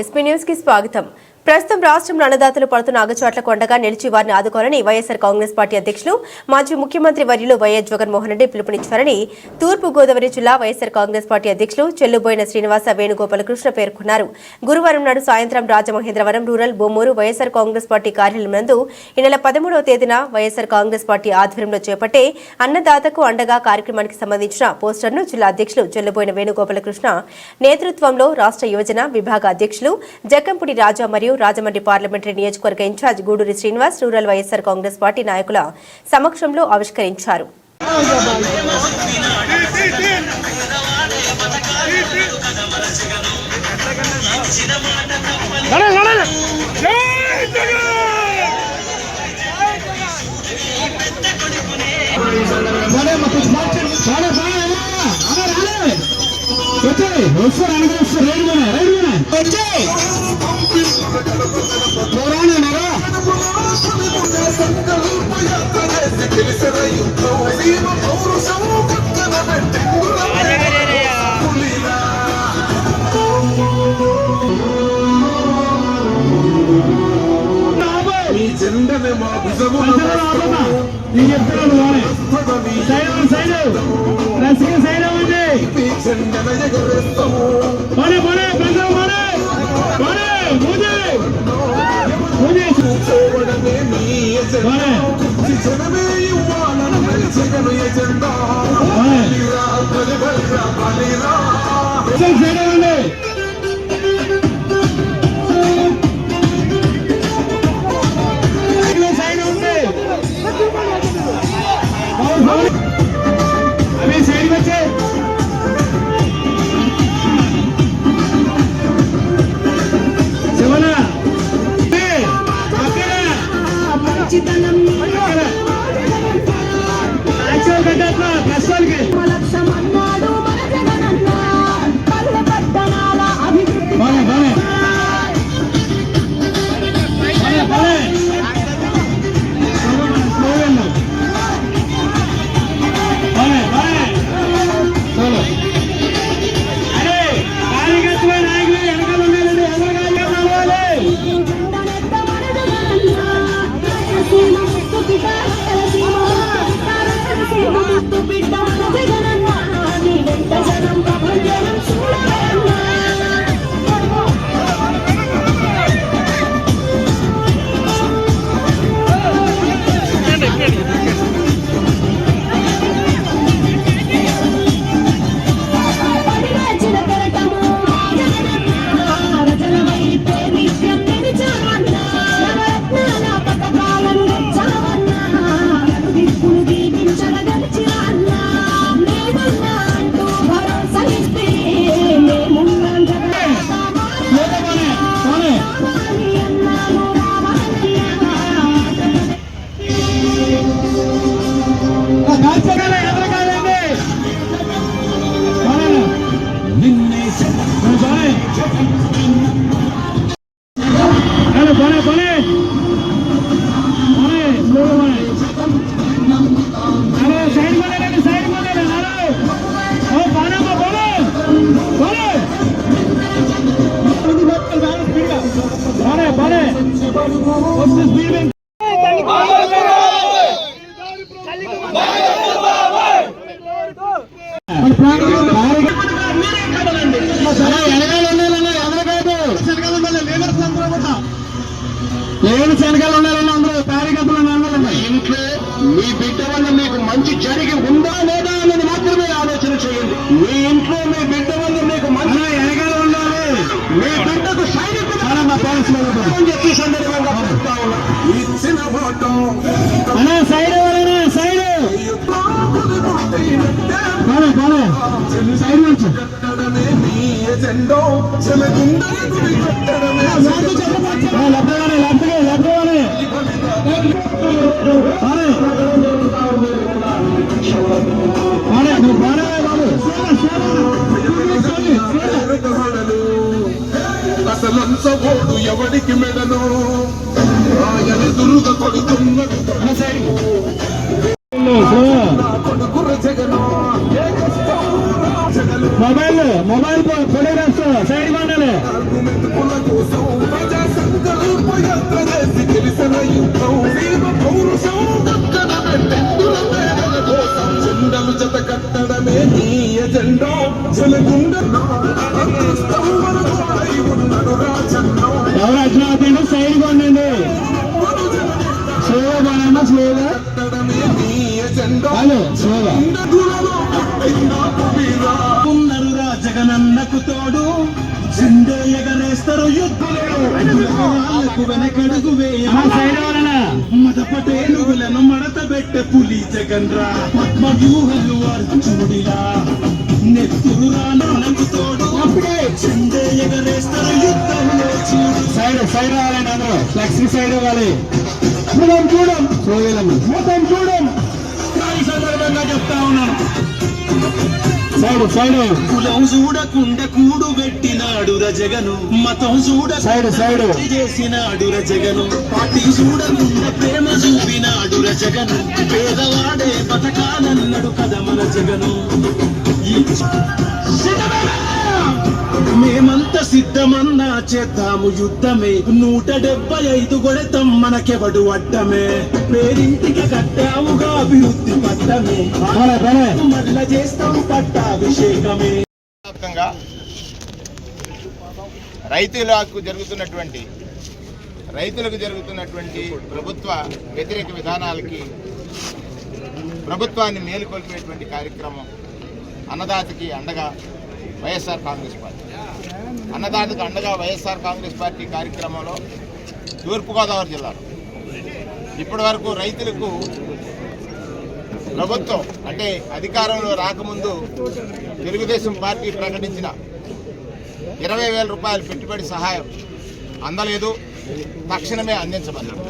SP news కి స్వాగతం. ప్రస్తుతం రాష్ట్రంలో అన్నదాతలు పడుతున్న ఆగచాట్లకు అండగా నిలిచి వారిని ఆదుకోవాలని వైఎస్ఆర్ కాంగ్రెస్ పార్టీ అధ్యక్షులు మాజీ ముఖ్యమంత్రి వర్యులు వైఎస్ జగన్మోహన్ రెడ్డి పిలుపునిచ్చారని తూర్పు గోదావరి జిల్లా వైఎస్ఆర్ కాంగ్రెస్ పార్టీ అధ్యక్షులు చెల్లుబోయిన శ్రీనివాస వేణుగోపాలకృష్ణ పేర్కొన్నారు. గురువారం నాడు సాయంత్రం రాజమహేంద్రవరం రూరల్ బొమ్మూరు వైఎస్ఆర్ కాంగ్రెస్ పార్టీ కార్యాలయం నందు ఈ నెల 13వ తేదీన వైఎస్ఆర్ కాంగ్రెస్ పార్టీ ఆధ్వర్యంలో చేపట్టే అన్నదాతకు అండగా కార్యక్రమానికి సంబంధించిన పోస్టర్ను జిల్లా అధ్యక్షులు చెల్లుబోయిన వేణుగోపాలకృష్ణ నేతృత్వంలో రాష్ట్ర యువజన విభాగ అధ్యక్షులు జక్కంపూడి రాజా మరియు రాజమండ్రి పార్లమెంటరీ నియోజకవర్గ in-charge Guduri Srinivas rural YSR Congress party నాయకుల సమక్షంలో ఆవిష్కరించారు. శనకాలు ఉండాలని అందరూ కార్యకర్తలు ఇంట్లో మీ బిడ్డ వల్ల మీకు మంచి జరిగి ఉందా లేదా అన్నది మాత్రమే ఆలోచన చేయండి. మీ ఇంట్లో మీ బిడ్డ వల్ల మీకు మంచి వెనకాల ఉండాలి. మీ బిడ్డకు సైనికులు చెప్పి సందర్భంగా ఇచ్చిన సైడ్ సైడ్ సైడ్ నుంచి అసలంత ఓడు ఎవడికి మెడను ఆయన దురుగ కొడుతున్నది కొడుకుర జగను మొబైల్ పొడేస్తూ సైడ్ మండలి జత కట్టడమే నీ ఎజెండో జలగుండ ఎవరు అర్జున సైడ్ కొండండి స్లోగా బాగా స్లోగా హలో స్లోగా ఉన్నరురా జగనన్నకు తోడు జెండే ఎగరేస్తారు యుద్ధులకు వెనకడుగు సైడ్ ఎవరన్నా మత పటేలుగులను మడత పెట్టే పులి జగన్ రా పద్మ వ్యూహలు అర్జునుడిలా నెత్తురు రానకు తోడు జెండే ఎగరేస్తారు యుద్ధంలో సైడ్ రావాలండి అందరూ ఫ్లెక్సీ సైడ్ ఇవ్వాలి మొత్తం చూడం ఈ సందర్భంగా చెప్తా ఉన్నాను సైడ్ కులం చూడకుండా కూడు పెట్టినాడు జగను మతం సైడ్ చేసినాడు జగను పార్టీ చూడకుండా ప్రేమ చూపినాడు జగను పేదవాడే బతకాలన్నాడు కదా మన జగను మేమంతా సిద్ధమన్నా చేద్దాము యుద్ధమే 175 కొడతాం మనకెవడు అడ్డమే పేరింటికి కట్టాముగా అభివృద్ధి పట్టమే మళ్ళా చేస్తాం పట్టాభిషేకమే. రైతులకు జరుగుతున్నటువంటి ప్రభుత్వ వ్యతిరేక విధానాలకి ప్రభుత్వాన్ని మేలుకొల్పేటువంటి కార్యక్రమం అన్నదాతకి అండగా వైఎస్ఆర్ కాంగ్రెస్ పార్టీ అన్నదాతకు అండగా వైఎస్ఆర్ కాంగ్రెస్ పార్టీ కార్యక్రమంలో తూర్పుగోదావరి జిల్లాలో ఇప్పటి వరకు రైతులకు ప్రభుత్వం అంటే అధికారంలో రాకముందు తెలుగుదేశం పార్టీ ప్రకటించిన 20,000 రూపాయల పెట్టుబడి సహాయం అందలేదు, తక్షణమే అందించమన్నారు.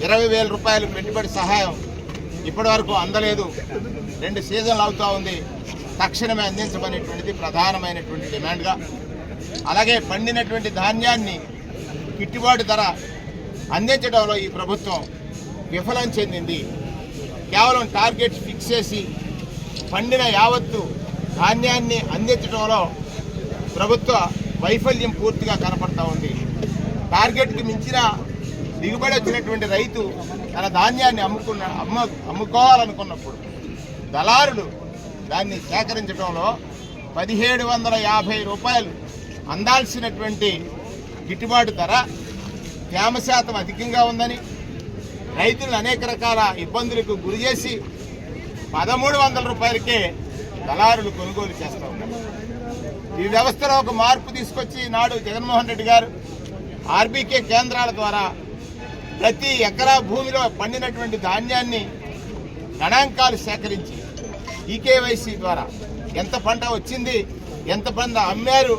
20,000 రూపాయలు పెట్టుబడి సహాయం ఇప్పటి వరకు అందలేదు, 2 సీజన్లు అవుతా ఉంది, తక్షణమే అందించమనేటువంటిది ప్రధానమైనటువంటి డిమాండ్గా. అలాగే పండినటువంటి ధాన్యాన్ని గిట్టుబాటు ధర అందించడంలో ఈ ప్రభుత్వం విఫలం చెందింది. కేవలం టార్గెట్స్ ఫిక్స్ చేసి పండిన యావత్తు ధాన్యాన్ని అందించడంలో ప్రభుత్వ వైఫల్యం పూర్తిగా కనపడతా ఉంది. టార్గెట్కి మించిన దిగుబడి వచ్చినటువంటి రైతు తన ధాన్యాన్ని అమ్ముకోవాలనుకున్నప్పుడు దళారులు దాన్ని సేకరించడంలో 1,750 రూపాయలు అందాల్సినటువంటి గిట్టుబాటు ధర తేమ శాతం అధికంగా ఉందని రైతులను అనేక రకాల ఇబ్బందులకు గురి చేసి 1,300 రూపాయలకే దళారులు కొనుగోలు చేస్తూ ఉన్నారు. ఈ వ్యవస్థలో ఒక మార్పు తీసుకొచ్చి నాడు జగన్మోహన్ రెడ్డి గారు ఆర్బీకే కేంద్రాల ద్వారా ప్రతి ఎకరా భూమిలో పండినటువంటి ధాన్యాన్ని గణాంకాలు సేకరించి ఈకేవైసీ ద్వారా ఎంత పంట వచ్చింది, ఎంత పంట అమ్మారు,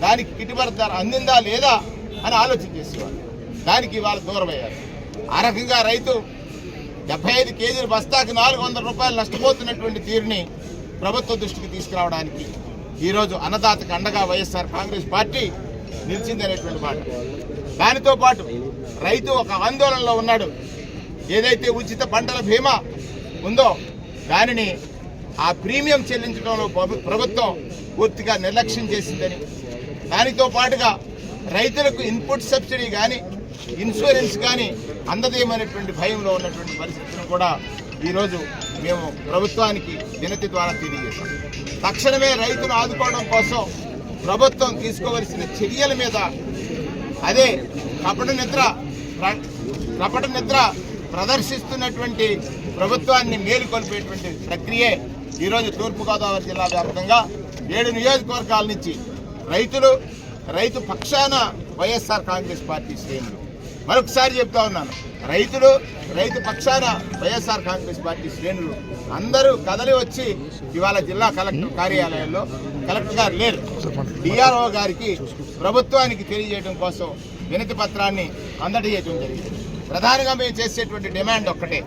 దానికి గిట్టుబాటు ధర అందిందా లేదా అని ఆలోచన చేసేవారు. దానికి ఇవాళ దూరమయ్యారు. ఆ రకంగా రైతు 75 కేజీల బస్తాకి 400 రూపాయలు నష్టపోతున్నటువంటి తీరుని ప్రభుత్వ దృష్టికి తీసుకురావడానికి ఈరోజు అన్నదాతకు అండగా వైఎస్ఆర్ కాంగ్రెస్ పార్టీ నిలిచిందనేటువంటి మాట. దానితో పాటు రైతు ఒక ఆందోళనలో ఉన్నాడు. ఏదైతే ఉచిత పంటల బీమా ఉందో దానిని ఆ ప్రీమియం చెల్లించడంలో ప్రభుత్వం పూర్తిగా నిర్లక్ష్యం చేసిందని, దానితో పాటుగా రైతులకు ఇన్పుట్ సబ్సిడీ కానీ ఇన్సూరెన్స్ కానీ అందదేమనేటువంటి భయంలో ఉన్నటువంటి పరిస్థితులను కూడా ఈరోజు మేము ప్రభుత్వానికి వినతి ద్వారా తెలియజేశాం. తక్షణమే రైతును ఆదుకోవడం కోసం ప్రభుత్వం తీసుకోవలసిన చర్యల మీద అదే కపట నిద్ర ప్రదర్శిస్తున్నటువంటి ప్రభుత్వాన్ని మేలుకొల్పేటువంటి ప్రక్రియే ఈరోజు తూర్పుగోదావరి జిల్లా వ్యాప్తంగా 7 నియోజకవర్గాల నుంచి రైతు పక్షాన వైఎస్ఆర్ కాంగ్రెస్ పార్టీ శ్రేణులు, మరొకసారి చెప్తా ఉన్నాను, రైతు పక్షాన వైఎస్ఆర్ కాంగ్రెస్ పార్టీ శ్రేణులు అందరూ కదలి వచ్చి ఇవాళ జిల్లా కలెక్టర్ కార్యాలయంలో కలెక్టర్ గారు లేరు, డిఆర్ఓ గారికి ప్రభుత్వానికి తెలియజేయడం కోసం వినతి పత్రాన్ని అందజేయడం జరిగింది. ప్రధానంగా మేము చేసేటువంటి డిమాండ్ ఒక్కటే,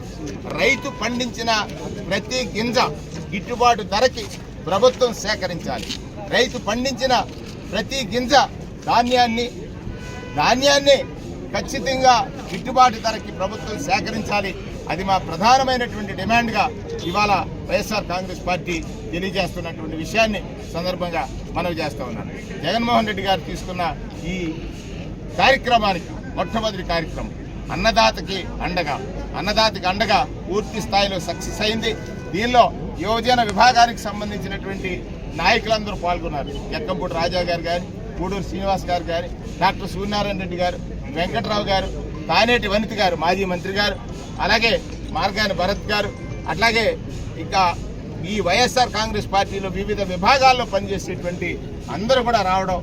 రైతు పండించిన ప్రతి గింజ గిట్టుబాటు ధరకి ప్రభుత్వం సేకరించాలి. రైతు పండించిన ప్రతి గింజ ధాన్యాన్ని ఖచ్చితంగా గిట్టుబాటు ధరకి ప్రభుత్వం సేకరించాలి. అది మా ప్రధానమైనటువంటి డిమాండ్గా ఇవాళ వైఎస్ఆర్ కాంగ్రెస్ పార్టీ తెలియజేస్తున్నటువంటి విషయాన్ని సందర్భంగా మనవి చేస్తూ ఉన్నాను. జగన్మోహన్ రెడ్డి గారు తీసుకున్న ఈ కార్యక్రమానికి మొట్టమొదటి కార్యక్రమం అన్నదాతకి అండగా పూర్తి స్థాయిలో సక్సెస్ అయింది. దీనిలో యువజన విభాగానికి సంబంధించినటువంటి నాయకులందరూ పాల్గొన్నారు. ఎక్కంపూడి రాజా గారు కానీ, గూడూరు శ్రీనివాస్ గారు కానీ, డాక్టర్ సూర్యనారాయణ రెడ్డి గారు, వెంకట్రావు గారు, తానేటి వనిత గారు మాజీ మంత్రి గారు, అలాగే మార్గాని భరత్ గారు, అట్లాగే ఇంకా ఈ వైఎస్ఆర్ కాంగ్రెస్ పార్టీలో వివిధ విభాగాల్లో పనిచేసేటువంటి అందరూ కూడా రావడం,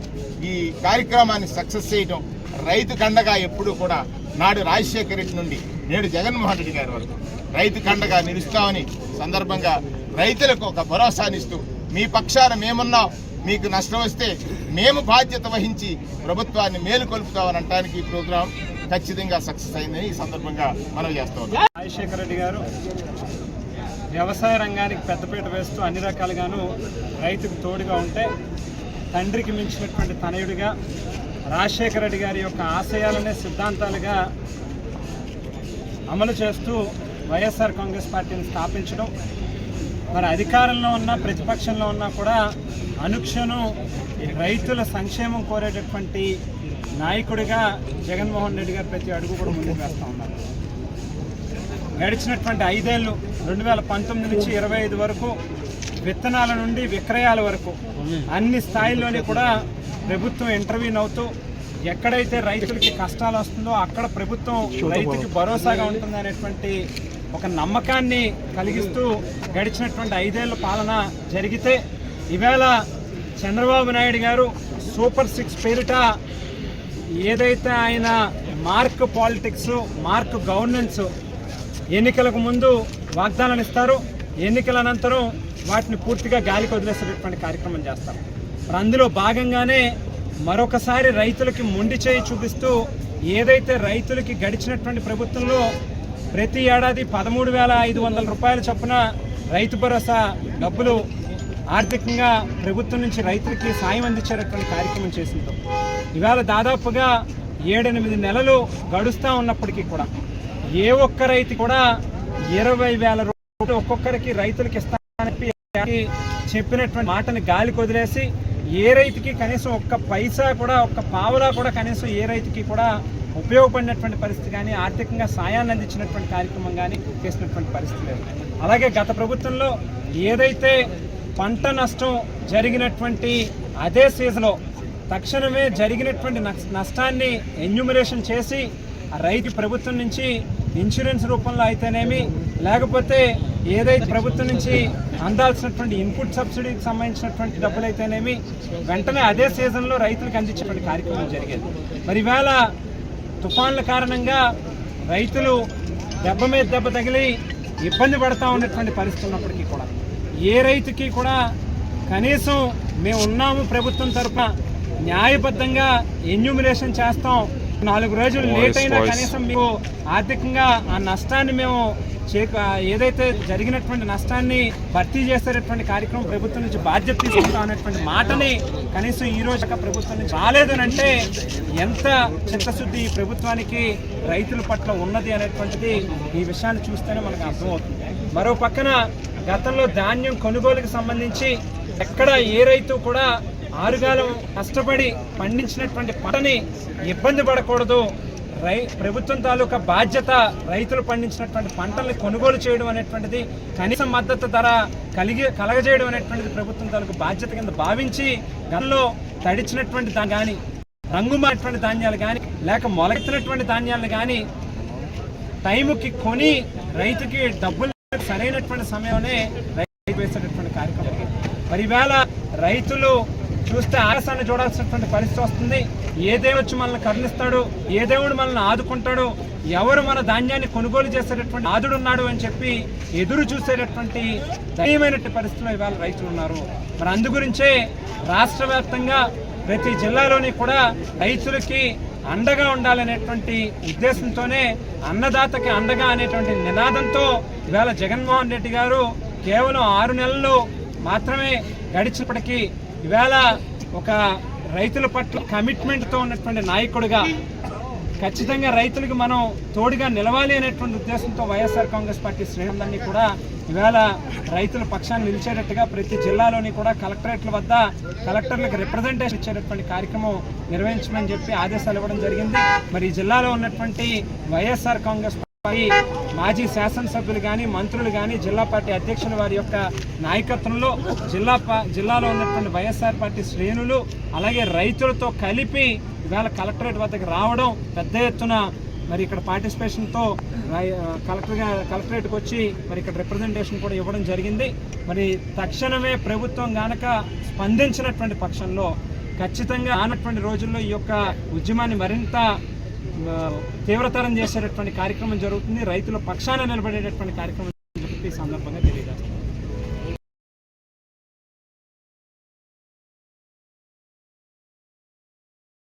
ఈ కార్యక్రమాన్ని సక్సెస్ చేయడం, రైతు కండగా ఎప్పుడూ కూడా నాడు రాజశేఖర రెడ్డి నుండి నేడు జగన్మోహన్ రెడ్డి గారి వరకు రైతు కండగా నిలుస్తామని సందర్భంగా రైతులకు ఒక భరోసానిస్తూ మీ పక్షాన మేమున్నాం, మీకు నష్టం వస్తే మేము బాధ్యత వహించి ప్రభుత్వాన్ని మేలుకొల్పుతామని అనడానికి ఈ ప్రోగ్రాం ఖచ్చితంగా సక్సెస్ అయిందని ఈ సందర్భంగా మనవి చేస్తూ ఉన్నాం. రాజశేఖర రెడ్డి గారు వ్యవసాయ రంగానికి పెద్దపీట వేస్తూ అన్ని రకాలుగాను రైతుకు తోడుగా ఉంటే తండ్రికి మించినటువంటి తనయుడిగా రాజశేఖర రెడ్డి గారి యొక్క ఆశయాలనే సిద్ధాంతాలుగా అమలు చేస్తూ వైఎస్ఆర్ కాంగ్రెస్ పార్టీని స్థాపించడం, మరి అధికారంలో ఉన్న ప్రతిపక్షంలో ఉన్నా కూడా అనుక్షణం రైతుల సంక్షేమం కోరేటటువంటి నాయకుడిగా జగన్మోహన్ రెడ్డి గారు ప్రతి అడుగు కూడా ముందుకు వేస్తూ ఉన్నారు. గడిచినటువంటి 5 ఏళ్ళు 2019 నుంచి 25 వరకు విత్తనాల నుండి విక్రయాల వరకు అన్ని స్థాయిల్లోనే కూడా ప్రభుత్వం ఇంటర్వ్యూన్ అవుతూ ఎక్కడైతే రైతులకి కష్టాలు వస్తుందో అక్కడ ప్రభుత్వం రైతుకి భరోసాగా ఉంటుంది అనేటువంటి ఒక నమ్మకాన్ని కలిగిస్తూ గడిచినటువంటి 5 ఏళ్ల పాలన జరిగితే ఈవేళ చంద్రబాబు నాయుడు గారు సూపర్ 6 పేరిట ఏదైతే ఆయన మార్క్ పాలిటిక్స్, మార్క్ గవర్నెన్స్, ఎన్నికలకు ముందు వాగ్దానాలు ఇస్తారు, ఎన్నికల అనంతరం వాటిని పూర్తిగా గాలికి వదిలేసేటటువంటి కార్యక్రమం చేస్తారు. అందులో భాగంగానే మరొకసారి రైతులకి మొండి చేయి చూపిస్తూ ఏదైతే రైతులకి గడిచినటువంటి ప్రభుత్వంలో ప్రతి ఏడాది 13,500 రూపాయల చొప్పున రైతు భరోసా డబ్బులు ఆర్థికంగా ప్రభుత్వం నుంచి రైతులకి సాయం అందించేటటువంటి కార్యక్రమం చేసిందో ఇవాళ దాదాపుగా 7-8 నెలలు గడుస్తూ ఉన్నప్పటికీ కూడా ఏ ఒక్క రైతు కూడా 20,000 రూపాయలు ఒక్కొక్కరికి రైతులకి ఇస్తానని చెప్పినటువంటి మాటని గాలికి వదిలేసి ఏ రైతుకి కనీసం ఒక్క పైసా కూడా, ఒక్క పావలా కూడా కనీసం ఏ రైతుకి కూడా ఉపయోగపడినటువంటి పరిస్థితి కానీ, ఆర్థికంగా సాయాన్ని అందించినటువంటి కార్యక్రమం కానీ చేసినటువంటి పరిస్థితి లేదు. అలాగే గత ప్రభుత్వంలో ఏదైతే పంట నష్టం జరిగినటువంటి అదే సీజన్లో తక్షణమే జరిగినటువంటి నష్టాన్ని ఎన్యూమరేషన్ చేసి ఆ రైతు ప్రభుత్వం నుంచి ఇన్సూరెన్స్ రూపంలో అయితేనేమి, లేకపోతే ఏదైతే ప్రభుత్వం నుంచి అందాల్సినటువంటి ఇన్పుట్ సబ్సిడీకి సంబంధించినటువంటి డబ్బులు అయితేనేమి వెంటనే అదే సీజన్లో రైతులకు అందించేటువంటి కార్యక్రమం జరిగేది. మరి ఇవాళ తుఫాన్ల కారణంగా రైతులు దెబ్బ మీద దెబ్బ తగిలి ఇబ్బంది పడతా ఉన్నటువంటి పరిస్థితి ఉన్నప్పటికీ కూడా ఏ రైతుకి కూడా కనీసం మేము ఉన్నాము ప్రభుత్వం తరఫున న్యాయబద్ధంగా ఎన్యూమినేషన్ చేస్తాం, 4 రోజులు లేట్ అయినా కనీసం మీకు ఆర్థికంగా ఆ నష్టాన్ని మేము ఏదైతే జరిగినటువంటి నష్టాన్ని భర్తీ చేసేటటువంటి కార్యక్రమం ప్రభుత్వం నుంచి బాధ్యత తీసుకుంటాం అనేటువంటి మాటని కనీసం ఈ రోజు ప్రభుత్వం నుంచి రాలేదనంటే ఎంత చిత్తశుద్ధి ఈ ప్రభుత్వానికి రైతుల పట్ల ఉన్నది అనేటువంటిది ఈ విషయాన్ని చూస్తేనే మనకు అర్థమవుతుంది. మరో పక్కన గతంలో ధాన్యం కొనుగోలుకి సంబంధించి ఎక్కడ ఏ రైతు కూడా ఆరుగాలం కష్టపడి పండించినటువంటి పంటని ఇబ్బంది పడకూడదు, ప్రభుత్వం తాలూకా బాధ్యత రైతులు పండించినటువంటి పంటల్ని కొనుగోలు చేయడం అనేటువంటిది, కనీస మద్దతు ధర కలగజేయడం అనేటువంటిది ప్రభుత్వం తాలూకా బాధ్యత కింద భావించి గతంలో తడిచినటువంటి కానీ, రంగు మారినటువంటి ధాన్యాలు కానీ, లేక మొలకెత్తినటువంటి ధాన్యాలను కానీ టైంకి కొని రైతుకి డబ్బులు సరైనటువంటి సమయంలోనే రైతు వేసేటటువంటి కార్యక్రమం జరిగింది. మరి ఈవేళ రైతులు చూస్తే ఆకాశాన్ని చూడాల్సినటువంటి పరిస్థితి వస్తుంది. ఏ దేవుడు వచ్చి మనల్ని కరుణిస్తాడు, ఏ దేవుడు మనల్ని ఆదుకుంటాడు, ఎవరు మన ధాన్యాన్ని కొనుగోలు చేసేటటువంటి ఆదుడున్నాడు అని చెప్పి ఎదురు చూసేటటువంటి దయమైనటువంటి పరిస్థితిలో ఇవాళ రైతులు ఉన్నారు. మరి అందుగురించే రాష్ట్ర వ్యాప్తంగా ప్రతి జిల్లాలోని కూడా రైతులకి అండగా ఉండాలనేటువంటి ఉద్దేశంతోనే అన్నదాతకి అండగా అనేటువంటి నినాదంతో ఇవాళ జగన్మోహన్ రెడ్డి గారు కేవలం 6 నెలలు మాత్రమే గడిచినప్పటికీ ఇవాళ ఒక రైతుల పట్ల కమిట్మెంట్తో ఉన్నటువంటి నాయకుడిగా ఖచ్చితంగా రైతులకు మనం తోడుగా నిలవాలి అనేటువంటి ఉద్దేశంతో వైఎస్ఆర్ కాంగ్రెస్ పార్టీ శ్రేణులన్నీ కూడా ఇవాళ రైతుల పక్షాన్ని నిలిచేటట్టుగా ప్రతి జిల్లాలోని కూడా కలెక్టరేట్ల వద్ద కలెక్టర్లకు రిప్రజెంటేషన్ ఇచ్చేటటువంటి కార్యక్రమం నిర్వహించమని చెప్పి ఆదేశాలు ఇవ్వడం జరిగింది. మరి ఈ జిల్లాలో ఉన్నటువంటి వైఎస్ఆర్ కాంగ్రెస్ పార్టీ మాజీ శాసనసభ్యులు కానీ మంత్రులు కానీ జిల్లా పార్టీ అధ్యక్షుల వారి యొక్క నాయకత్వంలో జిల్లాలో ఉన్నటువంటి వైఎస్ఆర్ పార్టీ శ్రేణులు అలాగే రైతులతో కలిపి ఇవాళ కలెక్టరేట్ వద్దకు రావడం పెద్ద ఎత్తున మరి ఇక్కడ పార్టిసిపేషన్తో కలెక్టరేట్కి వచ్చి మరి ఇక్కడ రిప్రజెంటేషన్ కూడా ఇవ్వడం జరిగింది. మరి తక్షణమే ప్రభుత్వం గనక స్పందించినటువంటి పక్షంలో ఖచ్చితంగా రానటువంటి రోజుల్లో ఈ యొక్క ఉద్యమాన్ని మరింత తీవ్రతరం చేసేటటువంటి కార్యక్రమం జరుగుతుంది. రైతుల పక్షాన నిలబడేటటువంటి కార్యక్రమం ఈ సందర్భంగా తెలియజేస్తుంది.